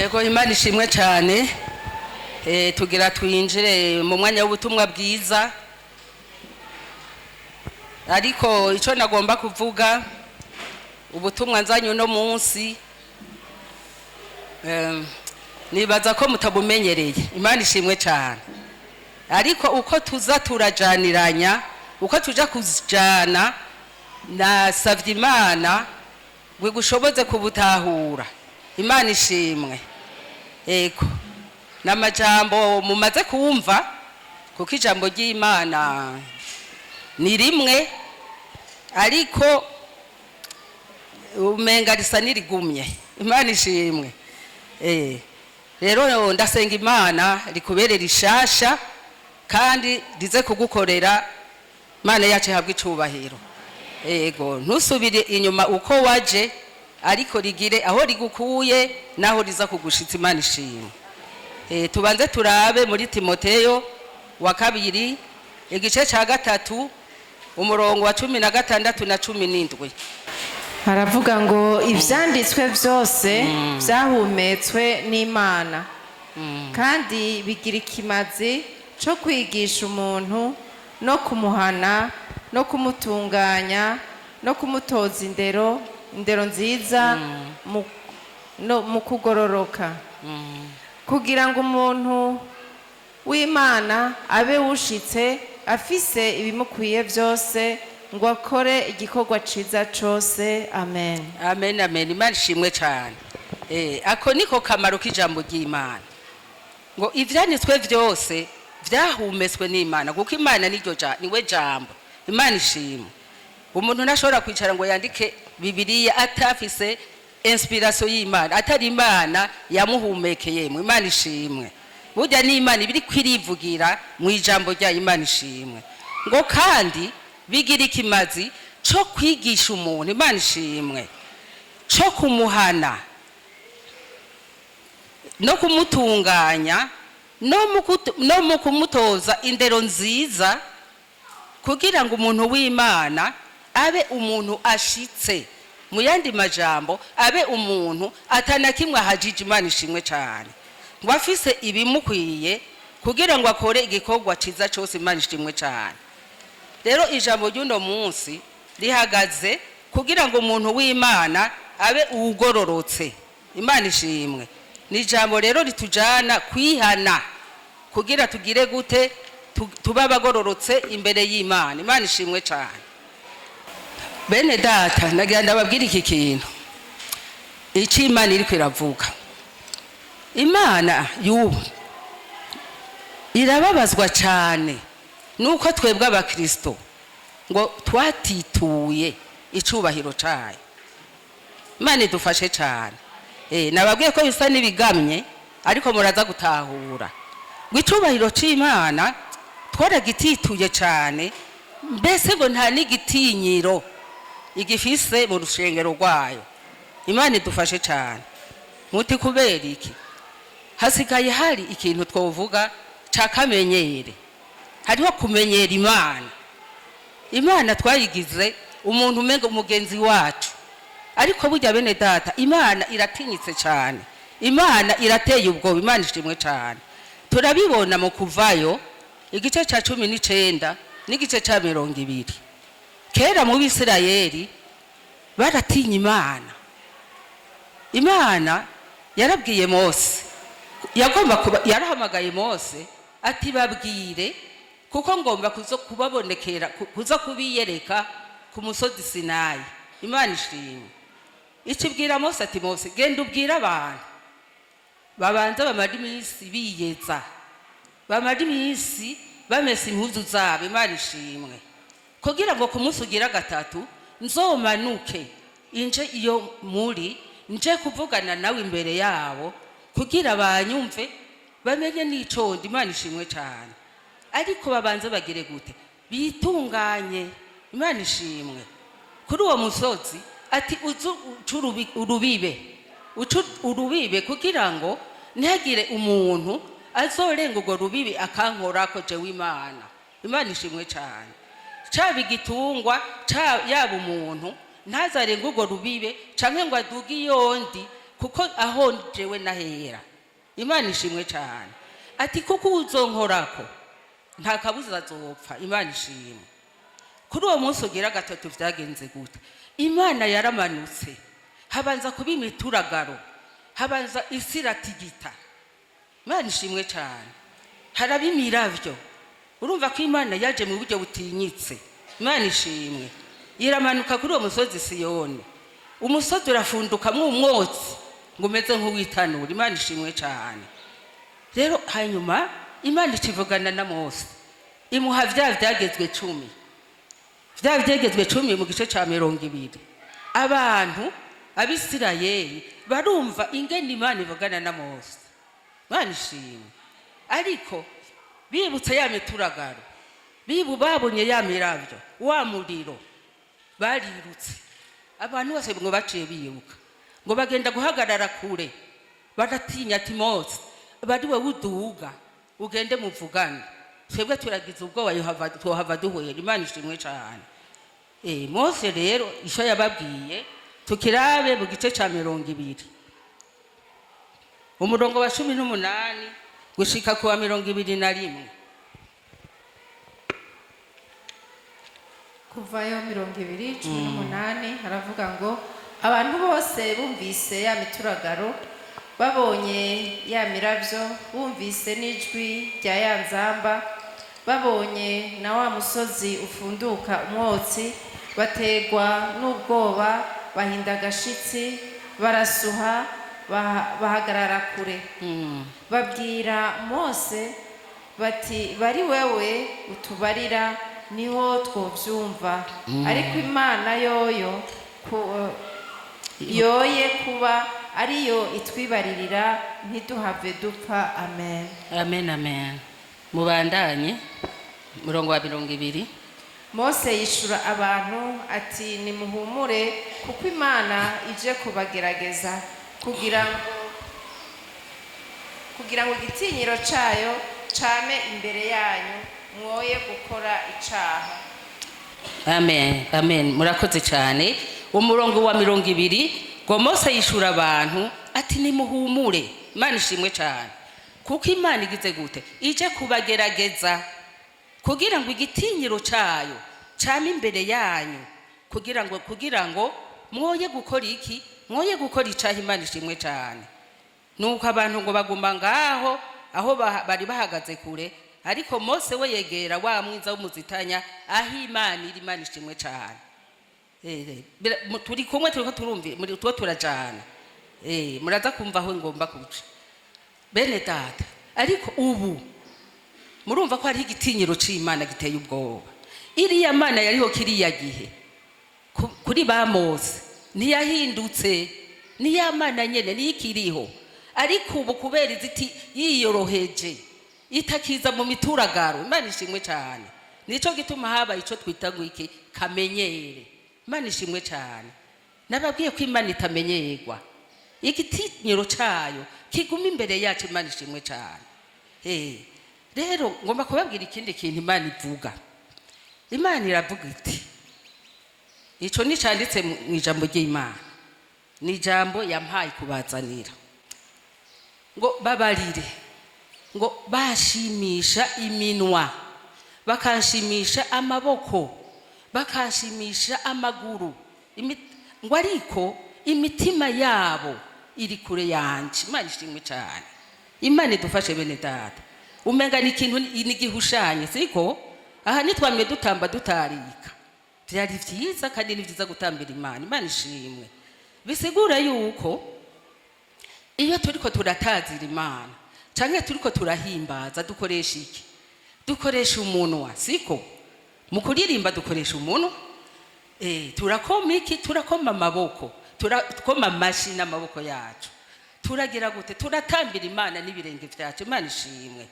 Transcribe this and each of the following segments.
Ego Imana ishimwe cyane. Tugira twinjire mu mwanya w'ubutumwa bwiza. Ariko ico nagomba kuvuga ubutumwa nzanyu no munsi nibaza ko mutabumenyereye. Imana ishimwe cyane. Ariko uko tuza turajaniranya, uko tuja kujana nasavye Imana wigushoboze kubutahura. Imana ishimwe. Ego namajambo mumaze kumva kuko ijambo ry'Imana ni rimwe ariko umenga risa nirigumye. Imana ishimwe. Rero ndasenga Imana rikubere rishasha kandi rize kugukorera. Imana yacu habwe icubahiro. Ego ntusubire inyuma uko waje ariko rigire aho rigukuye naho riza kugushitsa. Imana ishimwe. Tubanze turabe muri Timoteyo wa 2 igice ca 3 umurongo wa 16 na 17. Haravuga ngo ivyanditswe vyose vyahumetswe n'Imana kandi bigira ikimazi co kwigisha umuntu no kumuhana no kumutunganya no kumutoza indero nziza mu kugororoka kugira ngo umuntu w'Imana abe wushitse afise ibimukwiye vyose ngo akore igikorwa ciza cose. Amen. Amen, amen. Imana ishimwe cyane. Ako niko kamaro k'ijambo ry'Imana ngo ivyanditswe vyose vyahumetswe n'Imana kuko Imana niwe jambo. Imana ishimwe. Umuntu nashobora kwicara ngo yandike Bibiliya atafise inspiration y'Imana, atari Imana yamuhumekeye. Imana ishimwe. Burya ni Imana ibiri kwirivugira mu ijambo rya Imana ishimwe. Ngo kandi bigira ikimazi co kwigisha umuntu. Imana ishimwe. Co kumuhana no kumutunganya no mu kumutoza indero nziza kugira ngo umuntu w'Imana abe umuntu ashitse. Mu yandi majambo abe umuntu atanakimwe ahajije. Imana ishimwe cyane. Ngo afise ibimukwiye kugira ngo akore igikorwa ciza cyose. Imana ishimwe cyane. Rero ijambo ry'uno munsi rihagaze kugira ngo umuntu w'Imana abe ugororotse. Imana ishimwe. Ni ijambo rero ritujana kwihana kugira tugire gute tuba bagororotse imbere y'Imana. Imana ishimwe cyane. Bene data nagira ndababwira iki kintu ici Imana iri kwiravuga. Imana yubu irababazwa cyane nuko twebwe abakristo ngo twatituye icubahiro cayo. Imana idufashe cyane. Nababwiye ko bisa nibigamye ariko muraza gutahura gwicubahiro c'Imana twaragitituye cyane, mbese ngo nta n'igitinyiro igifise mu rushengero rwayo. Imana idufashe cyane. Muti kubera iki? Hasigaye hari ikintu twovuga ca kamenyere. Hariho kumenyera Imana. Imana twayigize umuntu umenga umugenzi wacu. Ariko burya bene data Imana iratinyitse cyane. Imana irateye ubwoba. Imana ishimwe cyane. Turabibona mu Kuvayo igice ca 19 n'igice ca 20. Kera mu Bisirayeli baratinya Imana. Imana yarabwiye Mose, yarahamagaye Mose ati babwire kuko ngomba kubabonekera kuza kubiyereka ku musozi Sinayi. Imana ishimwe. Ikibwira Mose ati Mose genda ubwira abantu babanza bamara iminsi biyeza, bamara iminsi bamesa impuzu zabo. Imana ishimwe. Kugira ngo kumusugira gatatu nzomanuke inje iyo muri nje kuvugana nawe imbere yabo kugira banyumve bamenye n'icondi. Imana ishimwe cyane. Ariko babanze bagire gute? Bitunganye. Imana ishimwe. Kuri uwo musozi ati urubibe kugira ngo ntihagire umuntu azorenga urwo rubibi akankorako jewe Imana. Imana ishimwe cyane. Caba igitungwa yaba umuntu ntazarenga urwo rubibe canke ngo aduge yondi kuko aho jewe nahera Imana ishimwe cyane ati kuko uzonkorako nta kabuza azopfa Imana ishimwe kuri uwo munsi ugira gatatu vyagenze gute Imana yaramanutse habanza kuba imituragaro habanza isiratigita Imana ishimwe cyane haraba imiravyo urumva ko Imana yaje mu buryo butinyitse Imana ishimwe iramanuka kuri uwo musozi Siyoni umusozi urafundukamwo umwotsi ngo umeze nk'uwitanura Imana ishimwe cyane rero hanyuma Imana ikivugana na Mose imuha vyagezwe 10 vyagezwe 10 mu gice ca 20 abantu abisirayeli barumva ingene Imana ivugana na Mose Imana ishimwe ariko bibutse ya mituragaro babonye ya miravyo wa muriro barirutse abantu bose ngo baciye bibuka ngo bagenda guhagarara kure baratinya ati Mose bari we uduga ugende muvugane twebwe turagize ubwoba yohava duhuye Imana ishimwe cyane Mose rero isho yababwiye tukirabe mu gice ca 20 umurongo wa 18 gushika ku wa 21 kuvayo 20:18 haravuga ngo abantu bose bumvise ya mituragaro babonye ya miravyo bumvise n'ijwi rya ya nzamba babonye na wa musozi ufunduka umwotsi bategwa n'ubwoba bahinda agashitsi barasuha bahagarara kure babwira Mose bati bari wewe utubarira niho twovyumva ariko Imana yoyo yoye kuba ariyo itwibaririra ntiduhave dupfa amen amen amen mubandanye murongo wa 20 Mose yishura abantu ati nimuhumure kuko Imana ije kubagerageza kugira ngo igitinyiro cayo came imbere yanyu mwoye gukora icaha amen amen murakoze cyane umurongo wa 20 ngo Mose yishura abantu ati nimuhumure Imana ishimwe cyane kuko Imana igize gute ije kubagerageza kugira ngo igitinyiro cayo came imbere yanyu kugira ngo mwoye gukora iki mwoye gukora icaha Imana ishimwe cyane nuko abantu ngo baguma ngaho aho bari bahagaze kure ariko Mose we yegera wa mwiza w'umuzitanya aho Imana iri Imana ishimwe cyane turi kumwe turiko turumvi muri two turajana muraza kumva aho ngomba kuca bene data ariko ubu murumva ko hari igitinyiro c'Imana giteye ubwoba iriya Mana yariho kiriya gihe kuri ba Mose ntiyahindutse niya Mana nyene nikiriho ariko ubu kubera iziti yiyoroheje itakiza mu mituragaro Imana ishimwe cyane nico gituma haba ico twita gwiki kamenyere Imana ishimwe cyane nababwiye ko Imana itamenyerwa igitinyiro cayo kiguma imbere yacu Imana ishimwe cyane rero ngomba kubabwira ikindi kintu Imana ivuga Imana iravuga iti ico ni canditse mu ijambo ry'Imana ni ijambo yampaye kubazanira ngo babarire ngo bashimisha iminwa bakanshimisha amaboko bakanshimisha amaguru ngo ariko imitima yabo iri kure yanje Imana ishimwe cyane Imana idufashe bene data umenga ni ikintu nigihushanye siko aha nitwamye dutamba dutarika byari vyiza kandi ni vyiza gutambira Imana ishimwe bisigura yuko iyo turiko turatazira Imana canke turiko turahimbaza dukoresha iki dukoresha umunwa siko mu kuririmba dukoresha umunwa turakoma iki turakoma amaboko turakoma amashi n'amaboko yacu turagira gute turatambira Imana n'ibirenge vyacu Imana ishimwe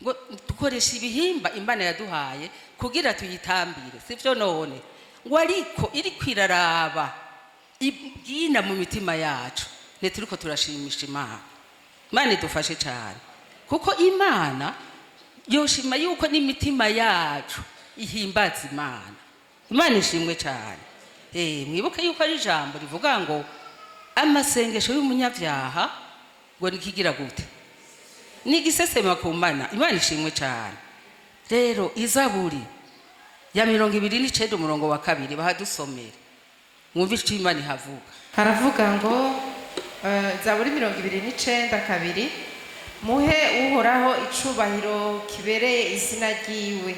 ngo dukoresha ibihimba Imana yaduhaye kugira tuyitambire sivyo none ngo ariko iri kwiraraba ibwina mu mitima yacu ne turiko turashimisha Imana idufashe cyane kuko Imana yoshima yuko n'imitima yacu ihimbaza Imana ishimwe cyane mwibuke yuko ari ijambo rivuga ngo amasengesho y'umunyabyaha ngo nikigira gute nigisesema ku Mana. Imana ishimwe cyane. Rero izaburi ya 29 umurongo wa 2 bahadusomera mwumva icyo Imana ihavuga. haravuga ngo zaburi 29:2 muhe uhoraho icubahiro kibereye izina ryiwe,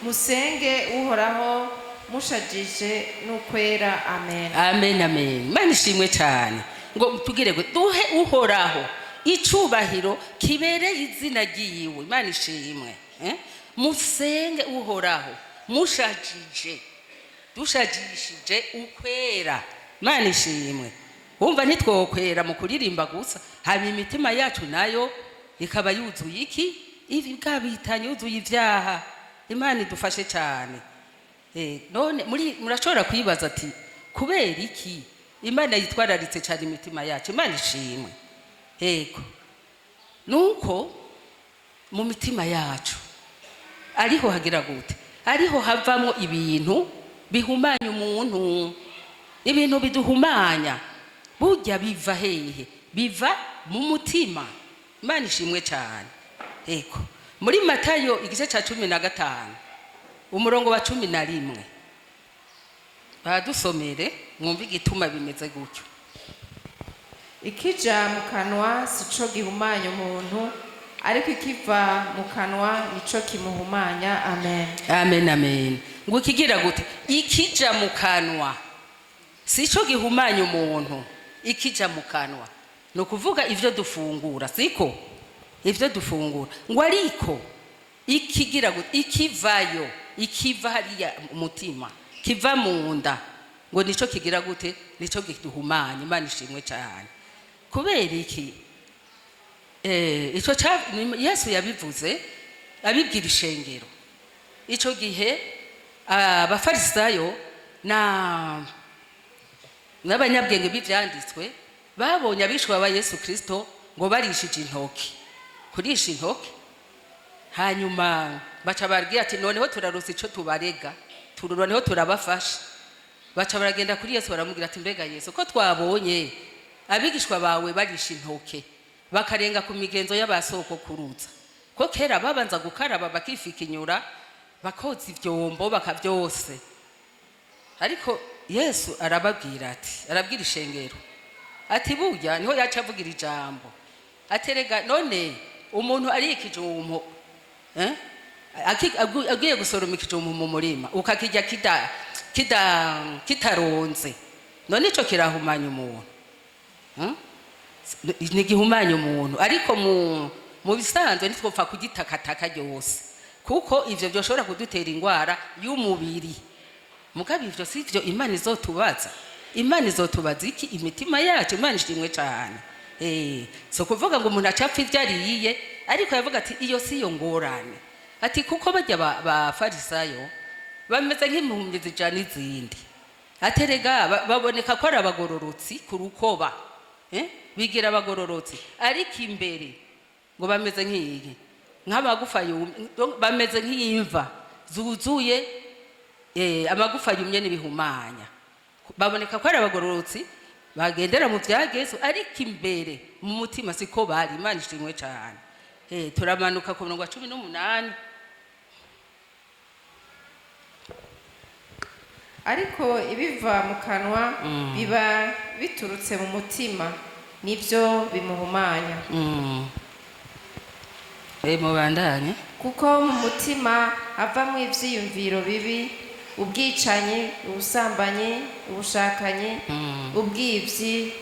musenge uhoraho mushajije n'ukwera. Amen. Amen, amen. Imana ishimwe cyane. Ngo tugire ngo duhe uhoraho icubahiro kibereye izina ryiwe. Imana ishimwe. Musenge uhoraho mushajije dushajishije ukwera. Imana ishimwe. Wumva ntitwokwera mu kuririmba gusa, hanyuma imitima yacu nayo ikaba yuzuye iki? Ibi bwabitanye yuzuye ibyaha. Imana idufashe cyane. None murashobora kwibaza ati kubera iki Imana yitwararitse cyane imitima yacu? Imana ishimwe. Yego, nuko mu mitima yacu ariho hagira gute? Ariho havamo ibintu bihumanya umuntu. Ibintu biduhumanya burya biva hehe? Biva mu mutima. Imana ishimwe cyane. Yego, muri Matayo igice cya 15 umurongo wa 11 badusomere mwumva igituma bimeze gutyo. Ikija mu kanwa sico gihumanya umuntu, ariko ikiva mu kanwa nico kimuhumanya. Amen. Amen, amen. Ngo ikigira gute? Ikija mu kanwa sico gihumanya umuntu. Ikija mu kanwa no kuvuga ivyo dufungura, siko? Ivyo dufungura. Ngo ariko ikigira gute? Ikivayo, ikiva hariya umutima, kiva mu nda, ngo nico kigira gute? Nico giduhumanya. Imana ishimwe cyane. Kubera iki? Ico Yesu yabivuze abibwira ishengero. Ico gihe abafarisayo n'abanyabwenge b'ivyanditswe babonye abishwa ba Yesu Kristo ngo barishije intoki. Kurisha intoki, hanyuma baca bargira ati noneho turarusa ico tubarega, noneho turabafasha. Baca baragenda kuri Yesu baramubwira ati mbega Yesu, ko twabonye abigishwa bawe barisha intoke bakarenga ku migenzo y'abasoko kuruza, ko kera babanza gukaraba bakifika inyura bakoza ivyombo bakavyose. Ariko Yesu arababwira ati, arabwira ishengero ati burya niho yaca avugira ijambo aterega none umuntu ari ikijumbo agiye gusoroma ikijumbo mu murima ukakijya kitaronze, none ico kirahumanya umuntu? Ni gihumanya umuntu. Ariko mu bisanzwe ntitwopfa kugitakataka ryose, kuko ivyo byoshobora kudutera ingwara y'umubiri. Mugabe ivyo sivyo Imana izotubaza. Imana izotubaza iki? Imitima yacu. Imana ishimwe cyane. So kuvuga ngo umuntu acapfa ivyo ariye, ariko yavuga ati iyo si yo ngorane. Ati kuko bajya ba farisayo bameze nk'impumyi zijana izindi. Aterega baboneka ko ari abagororotsi ku rukoba, bigira abagororotsi, ariko imbere ngo bameze nk'iki, nk'amagufa bameze nk'imva zuzuye amagufa yumye n'ibihumanya. Baboneka ko ari abagororotsi bagendera mu byagezo, ariko imbere mu mutima siko bari. Imana ishimwe cyane. Turamanuka ku murongo wa 18. Ariko ibiva mu kanwa biba biturutse mu mutima, nibyo bimuhumanya. Mubandanye. Kuko mu mutima havamo ivyiyumviro bibi, ubwicanyi, ubusambanyi, ubushakanyi, ubwivyi,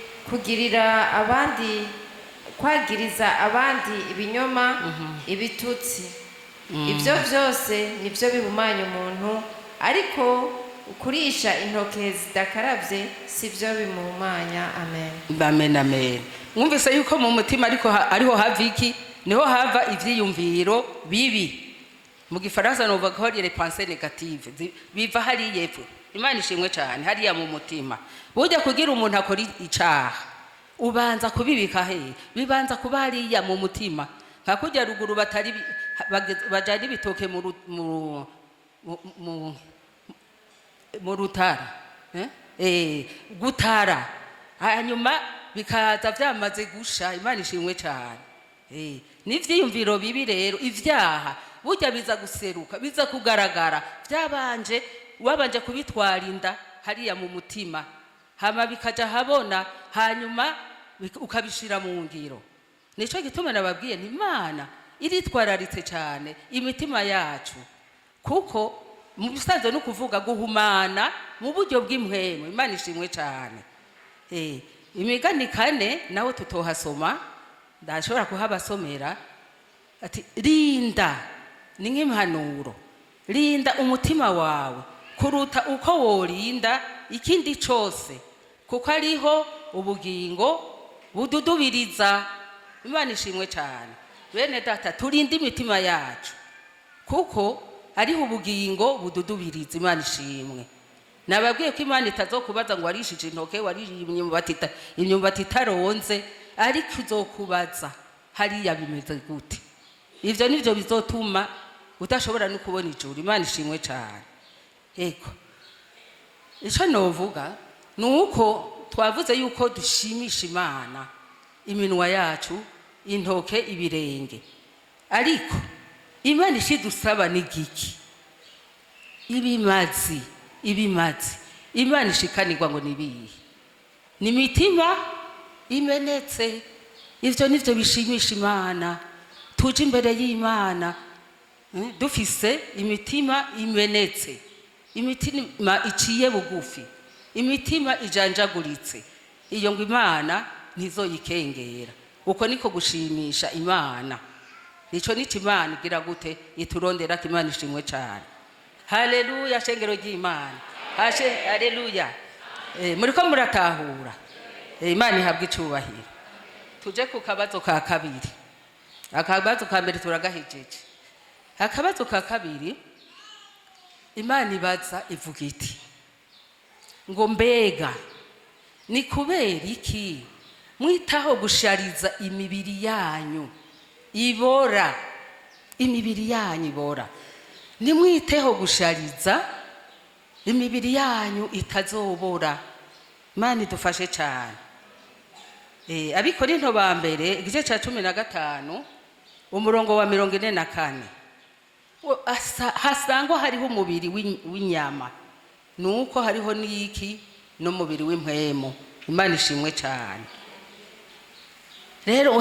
kwagiriza abandi ibinyoma, ibitutsi. Ibyo byose nibyo bihumanya umuntu, ariko kurisha intoke zidakaravye sivyo bimuhumanya. Amen. Amen, amen. Mwumvise yuko mu mutima ariho hava iki? Niho hava ivyiyumviro bibi. Mu Gifaransa novuga ko les pensées négatives biva hari yepfo. Imana ishimwe cyane hariya mu mutima. Burya kugira umuntu akora icaha ubanza kubibika he? Bibanza kuba hariya mu mutima. Nka kujya ruguru batari bajana ibitoke mu rutara. Gutara hanyuma bikaza byamaze gusha. Imana ishimwe cyane. N'ivyiyumviro bibi rero, ivyaha burya biza guseruka, biza kugaragara byabanje wabanje kubitwara inda hariya mu mutima, hama bikaja habona, hanyuma ukabishira mu ngiro. Nico gituma nababwiye nti Imana iritwararitse cyane imitima yacu, kuko mu bisanzwe no kuvuga guhumana mu buryo bw'impwemu. Imana ishimwe cyane. Imigani 4 naho tutohasoma, ndashobora kuhabasomera ati rinda, ni nk'impanuro, rinda umutima wawe kuruta uko worinda ikindi cyose, kuko ariho ubugingo bududubiriza. Imana ishimwe cyane. Bene data, turinde imitima yacu kuko ariho ubugingo bududubiriza. Imana ishimwe. Nababwiye ko Imana itazokubaza ngo warishije intoke, warishije imyumbati itaronze, ariko uzokubaza hariya bimeze gute. Ivyo nivyo bizotuma udashobora no kubona ijuru. Imana ishimwe cyane. Ego ico novuga nuko twavuze yuko dushimisha Imana iminwa yacu, intoke, ibirenge, ariko Imana ishidusaba n'igiki? Ibimazi. Imana ishikanirwa ngo nibihe? Ni mitima imenetse. Ivyo nivyo bishimisha Imana. Tuje imbere y'Imana dufise imitima imenetse, imitima iciye bugufi, imitima ijanjaguritse. Iyo ngo Imana ntizoyikengera. Uko niko gushimisha Imana. Nico nico Imana igira gute? Iturondera ko. Imana ishimwe cyane. Haleluya, shengero ry'Imana. Haleluya. Muriko muratahura. Imana ihabwa icubahiro. Tuje ku kabazo ka kabiri. Akabazo ka mbere turagahejeje. Akabazo ka kabiri, Imana ibaza ivuga iti ngo mbega ni kubera iki mwitaho gushariza imibiri yanyu ibora? Imibiri yanyu ibora. Nimwiteho gushariza imibiri yanyu itazobora. Imana idufashe cyane. Abikorinto ba mbere igice cya 15 umurongo wa 44 hasangwa hariho umubiri w'inyama, nuko hariho n'iki n'umubiri w'impwemu. Imana ishimwe cyane. Rero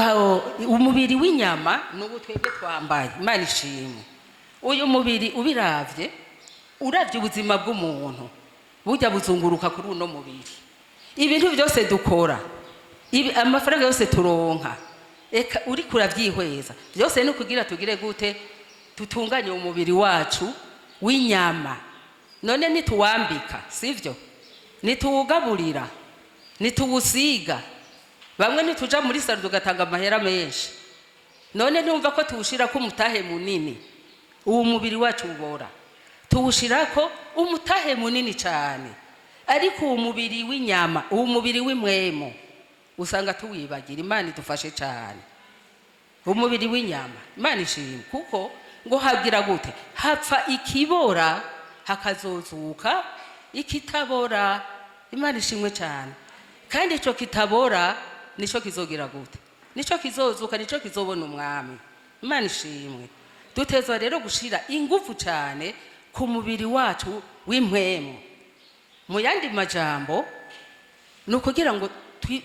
umubiri w'inyama n'ubu twebwe twambaye. Imana ishimwe. Uyu mubiri ubiravye, uravye ubuzima bw'umuntu burya buzunguruka kuri uno mubiri. Ibintu byose dukora, amafaranga yose turonka, eka uri kuravyihweza byose no kugira tugire gute? Tutunganye umubiri wacu w'inyama. None nituwambika, sivyo? Nituwugaburira, nituwusiga. Bamwe nituja muri salo tugatanga amahera menshi. None numva ko tuwushirako umutahe munini. Uwo mubiri wacu ubora. Tuwushirako umutahe munini cyane. Ariko uwo mubiri w'inyama, uwo mubiri w'impwemu usanga tuwibagira. Imana idufashe cyane. Umubiri w'inyama, Imana ishimwe, kuko ngo hagira gute? Hapfa ikibora hakazozuka ikitabora. Imana ishimwe cyane. Kandi ico kitabora nico kizogira gute? Nico kizozuka, nico kizobona umwami. Imana ishimwe. Dutezwa rero gushira ingufu cyane ku mubiri wacu w'impwemu. Mu yandi majambo nukugira ngo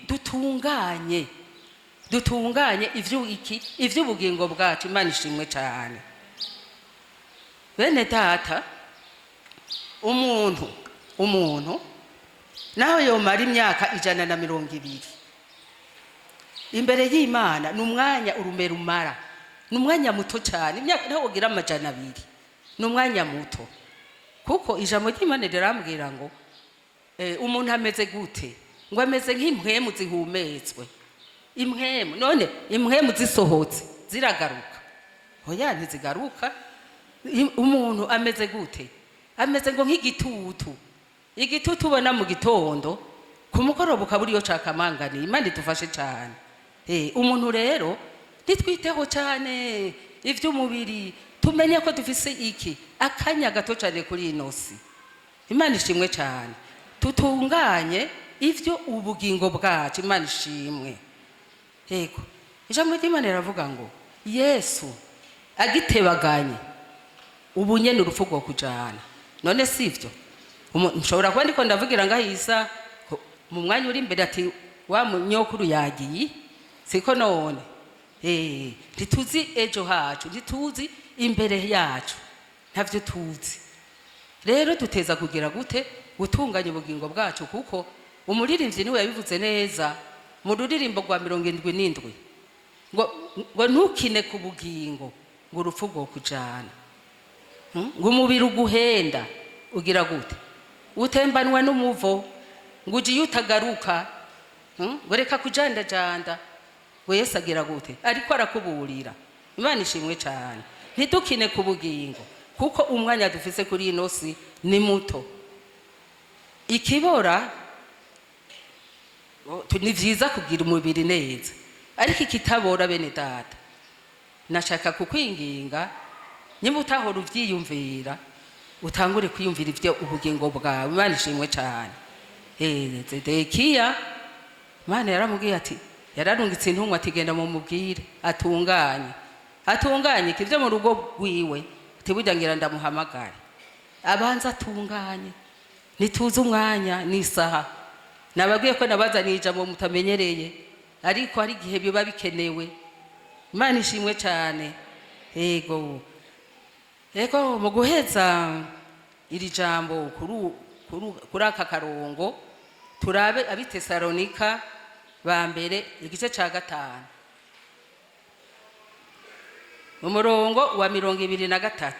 dutunganye ivy'ubugingo bwacu. Imana ishimwe cyane. Bene data, umuntu naho yomara imyaka 120 imbere y'Imana, n'umwanya urume rumara, n'umwanya muto cyane. Imyaka naho ugira 200 n'umwanya muto, kuko ijambo ry'Imana rirambwira ngo umuntu ameze gute? Ngo ameze nk'impwemu zihumetswe. Impwemu, none impwemu zisohotse ziragaruka? Hoya, ntizigaruka. Umuntu ameze gute? Ameze ngo nk'igitutu. Igitutu ubona mu gitondo, ku mukoroba ukaburiyo cakamangani. Imana idufashe cyane. Umuntu rero nitwiteho cyane ivy'umubiri, tumenye ko dufise iki akanya gato cyane kuri inosi. Imana ishimwe cyane. Tutunganye ivyo ubugingo bwacu. Imana ishimwe. Yego ijambo ry'Imana riravuga ngo Yesu agitebaganye ubu nyene urupfu rwo kujana. None sivyo nshobora kuba ndiko ndavugira ngahisa mu mwanya uri imbere ati wa munyokuru yagiye siko none ntituzi ejo hacu, ntituzi imbere yacu, ntavyo tuzi. Rero duteza kugira gute gutunganya ubugingo bwacu, kuko umuririmbyi niwe yabivuze neza mu ruririmbo rwa 77 ngo ntukine ku bugingo ngo urupfu rwo kujana, ngo umubiri uguhenda ugira gute utembanwa n'umuvo ngo ugiye utagaruka, ngo reka kujandajanda, ngo Yesu agira gute ariko arakuburira. Imana ishimwe cyane. Ntitukine ku bugingo kuko umwanya dufise kuri ino si ni muto. Ikibora ni vyiza kugira umubiri neza, ariko ikitabora bene data nashaka kukwinginga nyimba utahora uvyiyumvira utangure kwiyumvira ivyo ubugingo bwawe. Imana ishimwe cyane. Zedekiya Imana yaramubwiye ati yararungitse intumwa ati genda mu mubwire atunganye kivyo mu rugo rwiwe ati burya ngira ndamuhamagara abanza atunganye. Nituze umwanya n'isaha nababwiye ko nabazaniye ijambo mutamenyereye, ariko hari igihe biba bikenewe. Imana ishimwe cyane. Yego mu guheza iri jambo kuri aka karongo turabe abitesalonika ba mbere igice ca 5 mu murongo wa 23.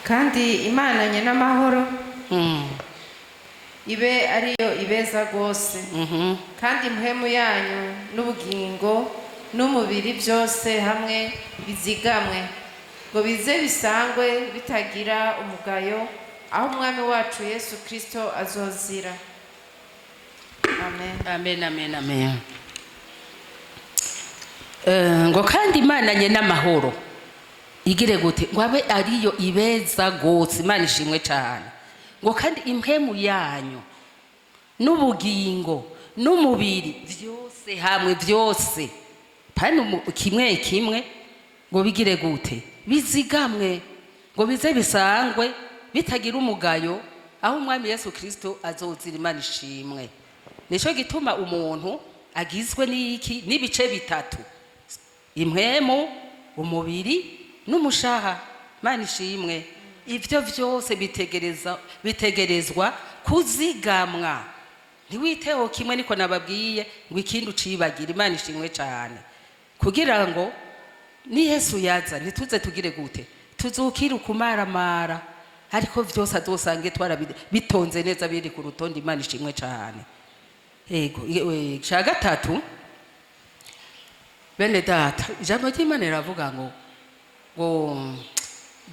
kandi Imana nyene amahoro ibe ariyo ibeza rwose, kandi impwemu yanyu n'ubugingo n'umubiri byose hamwe bizigamwe ngo bize bisangwe bitagira umugayo aho umwami wacu Yesu Kristo azozira. Amen. Amen, amen, amen. Ngo kandi Imana nyene amahoro igire gute ngo abe ariyo ibeza gose. Imana ishimwe cyane. Ngo kandi impemu yanyu n'ubugingo n'umubiri byose hamwe byose pani kimwe kimwe ngo bigire gute bizigamwe ngo bize bisangwe bitagira umugayo aho umwami Yesu Kristo azozira. Imana ishimwe. Nico gituma umuntu agizwe n'iki n'ibice bitatu: impemu, umubiri n'umushaha. Imana ishimwe. Ivyo vyose bitegerezwa kuzigamwa. Ntiwiteho kimwe niko nababwiye ngo ikindi ucibagira. Imana ishimwe cyane. Kugira ngo ni Yesu yaza ntituze tugire gute tuzukira kumaramara, ariko vyose azosange bitonze neza biri ku rutonde. Imana ishimwe cyane. Yego ca 3 bene data ijambo ry'Imana riravuga ngo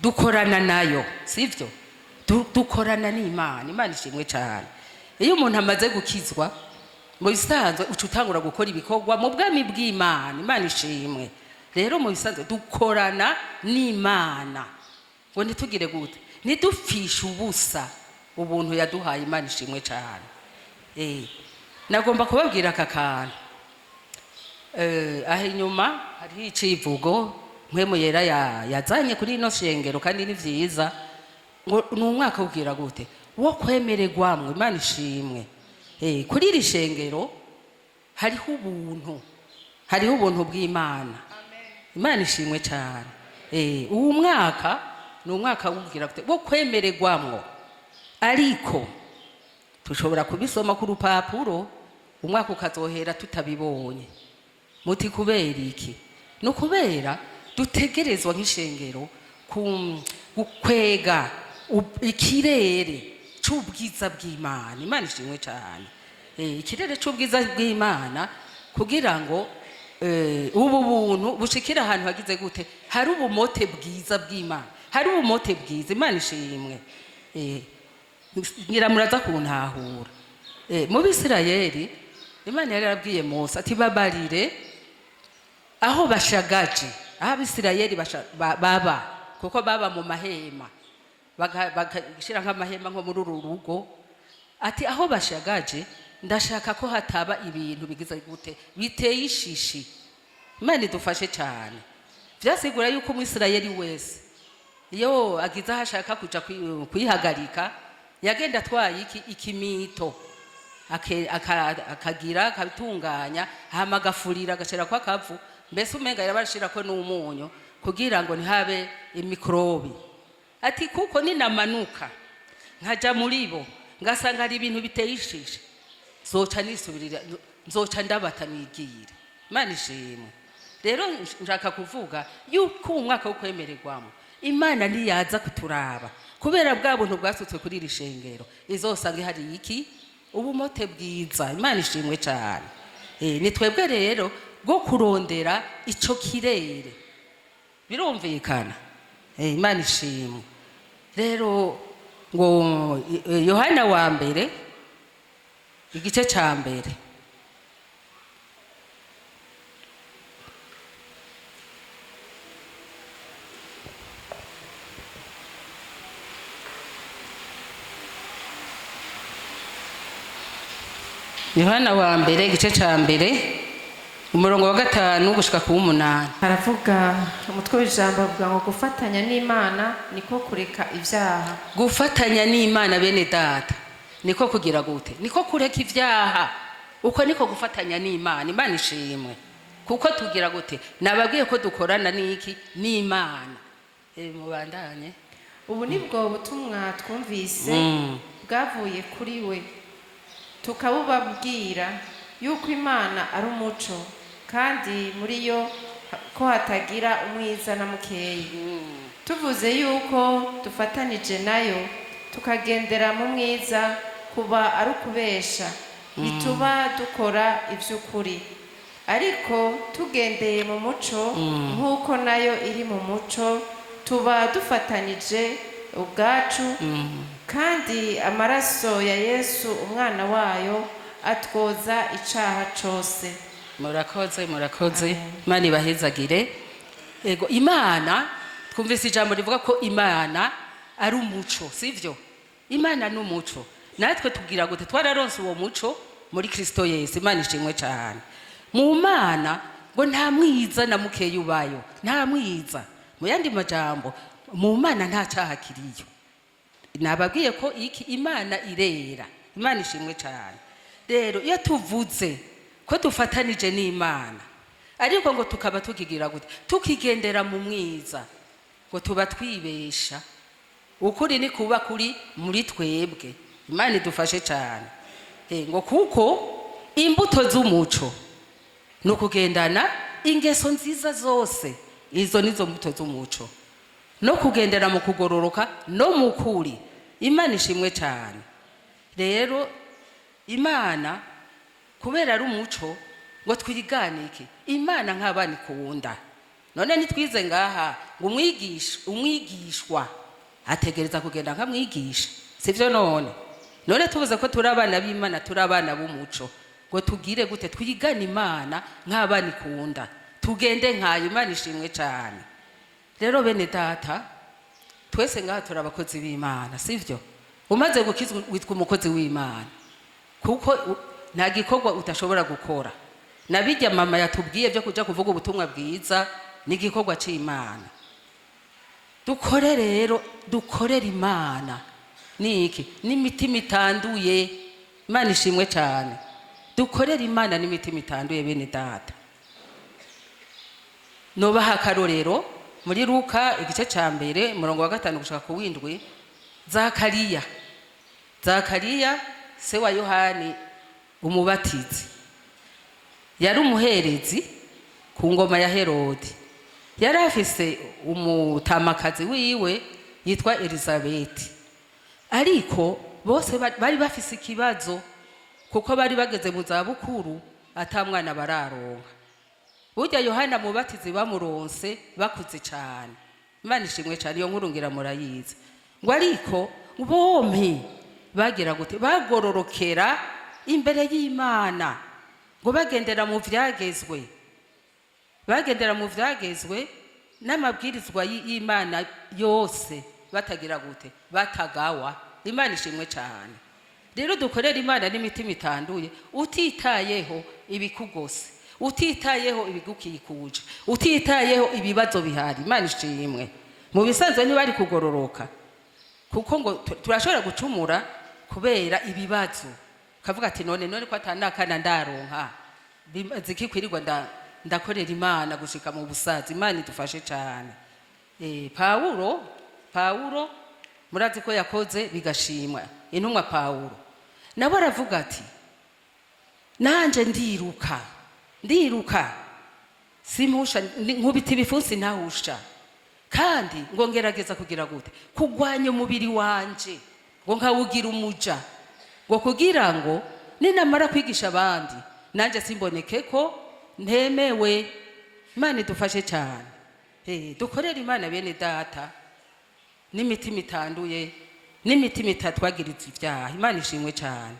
dukorana nayo, sivyo? Dukorana n'Imana. Imana ishimwe cyane. Iyo umuntu amaze gukizwa mu bisanzwe ucutangura gukora ibikorwa mu bwami bw'Imana. Imana ishimwe. Rero mu bisanzwe dukorana n'Imana ngo ntitugire gute ntidupfishe ubusa ubuntu yaduhaye. Imana ishimwe cyane. Nagomba kubabwira aka kantu. Aho inyuma hari icivugo mpwemu yera yazanye kuri ino shengero, kandi ni vyiza ngo ni umwaka ugira gute wo kwemererwamwe. Imana ishimwe. Kuri iri shengero hariho ubuntu bw'Imana. Imana ishimwe cyane. Uwo mwaka ni umwaka ugira gute wo kwemererwamwo, ariko tushobora kubisoma ku rupapuro umwaka ukazohera tutabibonye. Muti kubera iki? No kubera dutegerezwa nk'ishengero gukwega ikirere c'ubwiza bw'Imana. Imana ishimwe cyane. Ikirere c'ubwiza bw'Imana kugira ngo ubu buntu bushikira ahantu hagize gute hari ubumote bwiza bw'Imana, hari ubumote bwiza. Imana ishimwe. Ngira muraza kuntahura. Mu Bisirayeli Imana yari yarabwiye Mose ati babarire aho bashagaje aho abisirayeli baba kuko baba mu mahema bagashira nk'amahema nko muri uru rugo ati aho bashagaje ndashaka ko hataba ibintu bigize gute biteye ishishi. Imana idufashe cyane. Vyasigura yuko umwisirayeli wese iyo agize aho ashaka kuja kuyihagarika yagenda atwaye ikimito akagira akabitunganya hama agafurira agashira kwa kavu mbese umenga yarabashira ko n'umunyu kugira ngo ntihabe imikrobi. Ati kuko ninamanuka nkaja muri bo ngasanga ari ibintu biteye ishishi zoca nisubirira nzoca ndabata nigire. Imana ishimwe. Rero nshaka kuvuga yuko umwaka wo kwemererwamo Imana niyaza kuturaba kubera bwa buntu bwasutswe kuri iri shengero izosanga hari iki ubumote bwiza. Imana ishimwe cyane. Ni twebwe rero go kurondera ico kirere birumvikana. Imana ishimwe. Rero ngo Yohana wa mbere igice ca mbere Yohana wa mbere igice ca mbere umurongo wa 5 gushika ku 8 aravuga umutwe w'ijambo avuga ngo gufatanya n'Imana niko kureka ivyaha. Gufatanya n'Imana bene data niko kugira gute niko kureka ivyaha. Uko niko gufatanya n'Imana. Imana ishimwe kuko tugira gute nababwiye ko dukorana n'iki n'Imana. Mubandanye. Ubu nibwo butumwa twumvise bwavuye kuri we tukabubabwira yuko Imana ari umuco kandi muri yo ko hatagira umwiza na mukeyi. Tuvuze yuko dufatanije nayo tukagendera mu mwiza kuba ari ukubesha bituba dukora ivy'ukuri. Ariko tugendeye mu muco nk'uko nayo iri mu muco tuba dufatanije ubwacu kandi amaraso ya Yesu umwana wayo atwoza icaha cose. Murakoze. Imana ibahezagire. Ego Imana twumvise ijambo rivuga ko Imana ari umuco sivyo. Imana ni umuco natwe tugira gute twararonse uwo muco muri Kristo Yesu. Imana ishimwe cyane. Mu Mana ngo nta mwiza na mukeyi ubayo nta mwiza. Mu yandi majambo mu Mana nta cyaha kiriyo. Nababwiye ko iki Imana irera. Imana ishimwe cyane. Rero iyo tuvuze ko dufatanije n'Imana ariko ngo tukaba tukigira gute tukigendera mu mwiza ngo tuba twibesha. Ukuri ni kuba kuri muri twebwe. Imana idufashe cyane. Ngo kuko imbuto z'umuco no kugendana ingeso nziza zose izo nizo mbuto z'umuco no kugendera mu kugororoka no mu kuri. Imana ishimwe cyane. Rero Imana kubera ari umuco ngo twiganike Imana nk'abana ikunda. None nitwize ngaha ngo umwigishwa ategereza kugenda nka mwigisha sivyo. None tuvuze ko turi abana b'Imana turi abana b'umuco ngo tugire gute twigane Imana nk'abana ikunda tugende nkayo. Imana ishimwe cyane. Rero bene data twese ngaha turi abakozi b'Imana sivyo. Umaze gukizwa witwa umukozi w'Imana kuko nta gikorwa utashobora gukora. Nabijya mama yatubwiye byo kuja kuvuga ubutumwa bwiza ni gikorwa c'Imana. Dukore rero dukorera Imana niki n'imitima itanduye. Imana ishimwe cyane. Dukorera Imana n'imitima itanduye bene data. Nobaha akarorero muri Luka igice ca mbere murongo wa 5 gushika ku 7 Zakariya se wa Yohani umubatizi yari umuherezi ku ngoma ya Herodi. Yari afise umutamakazi wiwe yitwa Elizabeti. Ariko bose bari bafise ikibazo kuko bari bageze mu za bukuru atamwana bararonka. Burya Yohana mubatizi bamuronse bakuze cyane. Imana ishimwe cyane. Iyo nkuru ngira murayizi. Ngo ariko bompi bagira gute bagororokera imbere y'Imana ngo bagendera mu vyagezwe bagendera mu vyagezwe n'amabwirizwa y'Imana yose batagira gute batagawa. Imana ishimwe cyane. Rero dukorera Imana n'imitima itanduye utitayeho ibikugose, utitayeho ibigukikuje, utitayeho ibibazo bihari. Imana ishimwe. Mu bisanzwe ntibari kugororoka kuko ngo turashobora gucumura kubera ibibazo, kavuga ati none ko atanakana ndaronka zikikwirirwa ndakorera Imana gushika mu busazi. Imana idufashe cyane. Paulo murazi ko yakoze bigashimwa. Intumwa Paulo nabo aravuga ati nanje ndiruka simpusha nkubita ibifusi ntahusha, kandi ngo ngerageza kugira gute kugwanya umubiri wanje ngo nkawugira umuja, ngo kugira ngo ninamara kwigisha abandi nanje simboneke ko ntemewe. Imana idufashe cyane. Dukorera Imana bene data n'imitima itanduye n'imitima itatwagiriza ibyaha. Imana ishimwe cyane.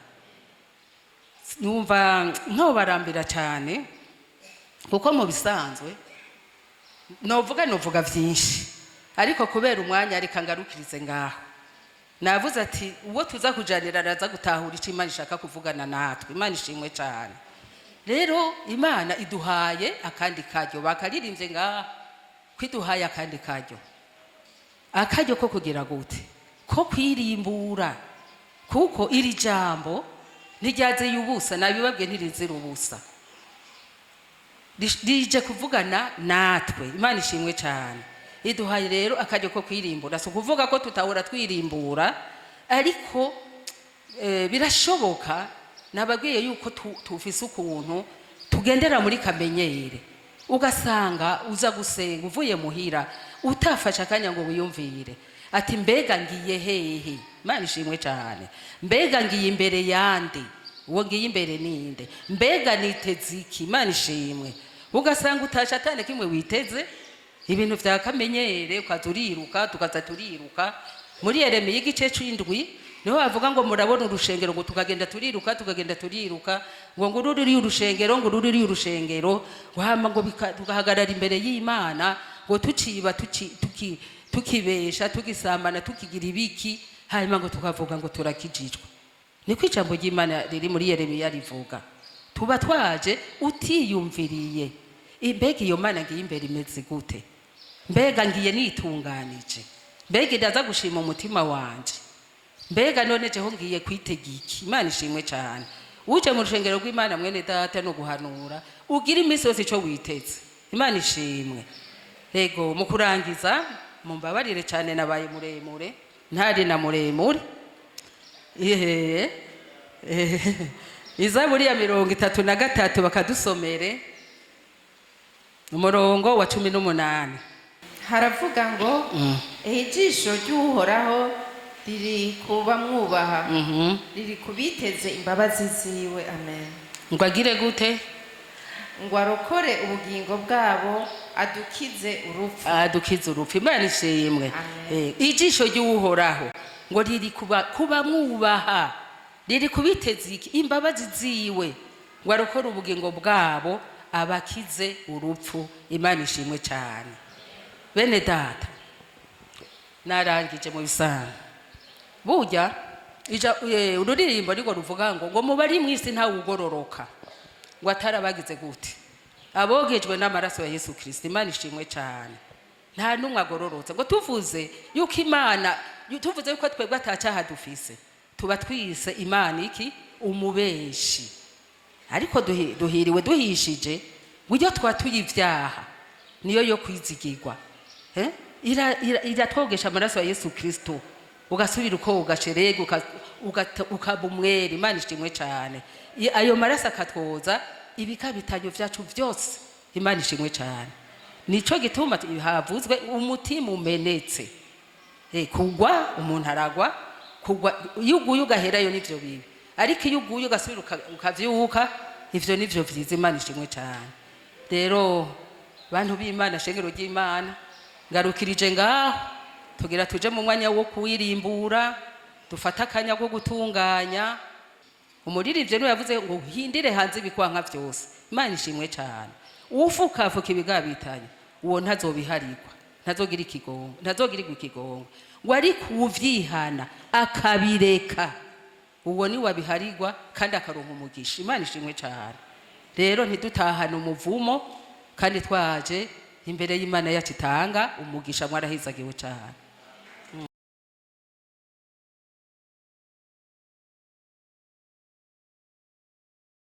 Numva nko barambira cyane kuko mu bisanzwe novuga byinshi, ariko kubera umwanya ariko ngarukirize ngaho. Navuze ati uwo tuza kujanira araza gutahura icyo Imana ishaka kuvugana natwe. Imana ishimwe cyane. Rero Imana iduhaye akandi karyo, bakaririmbye ngaho kwiduhaye akandi karyo ko kugira gute ko kwirimbura, kuko iri jambo ntiryazeye ubusa, nabibabwe ntirizira ubusa, rije kuvugana natwe. Imana ishimwe cyane. Iduhaye rero akaryo ko kwirimbura. So kuvuga ko tutahura twirimbura, ariko birashoboka. Nababwiye yuko tufise ukuntu tugendera muri kamenyere, ugasanga uza gusenga uvuye muhira utafasha akanya ngo wiyumvire ati mbega ngiye hehe. Imana ishimwe cyane. Mbega ngiye imbere yande, uwo ngiye imbere ninde, mbega niteze iki. Imana ishimwe. Ugasanga utasha atane kimwe witeze, ibintu vya kamenyere ukazuriruka turiruka. Muri Yeremiya igice c'indwi niho bavuga ngo murabona urushengero ngo tukagenda turiruka ngo ngururi urushengero wahama ngo tugahagarara imbere y'Imana ngo tuciba tukibesha tugisambana tukigira ibiki, hanyuma ngo tukavuga ngo turakijijwe. Niko ijambo ry'Imana riri muri Yeremiya rivuga. Tuba twaje utiyumviriye, mbega iyo Mana ngiye imbere imeze gute, mbega ngiye nitunganije, mbega ndaza gushima umutima wanje, mbega none jeho ngiye kwitegiki. Imana ishimwe cyane. Uje mu rushengero rw'Imana mwene data no guhanura ugira iminsi yose ico witeze. Imana ishimwe. Yego mu kurangiza mumbabarire cyane nabaye muremure, ntari na muremure. Izaburi ya 33 bakadusomere umurongo wa 18. Haravuga ngo ijisho ry'Uhoraho riri kuba mwubaha, riri kubiteze imbabazi ziwe. Amen. Ngo agire gute? Ngo arokore ubugingo bwabo, adukize urupfu. Imana ishimwe. Ijisho ry'Uhoraho ngo riri kuba mwubaha, riri kubiteze imbabazi ziwe, ngo arokore ubugingo bwabo, abakize urupfu. Imana ishimwe cyane. Bene data narangije mu bisanga. Burya ururirimbo niko ruvuga ngo mubari mwisi nta ugororoka, ngo atarabagize gute abogejwe n'amaraso ya Yesu Kristo. Imana ishimwe cyane. Nta numwe agororotse. Ngo tuvuze yuko Imana, tuvuze yuko twebwe atacyaha dufise, tuba twise Imana iki umubeshi. Ariko duhiriwe duhishije buryo twatuye ibyaha niyo yo kwizigirwa. Iratwogesha amaraso ya Yesu Kristo, ugasubira uko ugasherega ukaba umwere. Imana ishimwe cyane. Ayo maraso akatwoza ibikabitanyo vyacu byose. Imana ishimwe cyane. Nico gituma havuzwe umutima umenetse. Kugwa umuntu aragwa, kugwa yuguye ugaherayo nivyo bibi, ariko yuguye ugasubira ukavyuka, ivyo nivyo vyiza. Imana ishimwe cyane. Rero bantu b'Imana, shengero ry'Imana, ngarukirije ngaho tugira tuje mu mwanya wo kuwirimbura, dufata akanya ko gutunganya. Umuririmbyi niwe yavuze ngo hindire hanze ibikwanka byose. Imana ishimwe cyane. ufukafuka ibigabitanye uwo ntazobiharirwa ntazogira ikigongo ngo ariko uvyihana akabireka uwo ni wabiharirwa kandi akaronka umugisha. Imana ishimwe cyane. Rero ntidutahana umuvumo kandi twaje imbere y'Imana yacu itanga umugisha. Mwarahizagiwe cyane.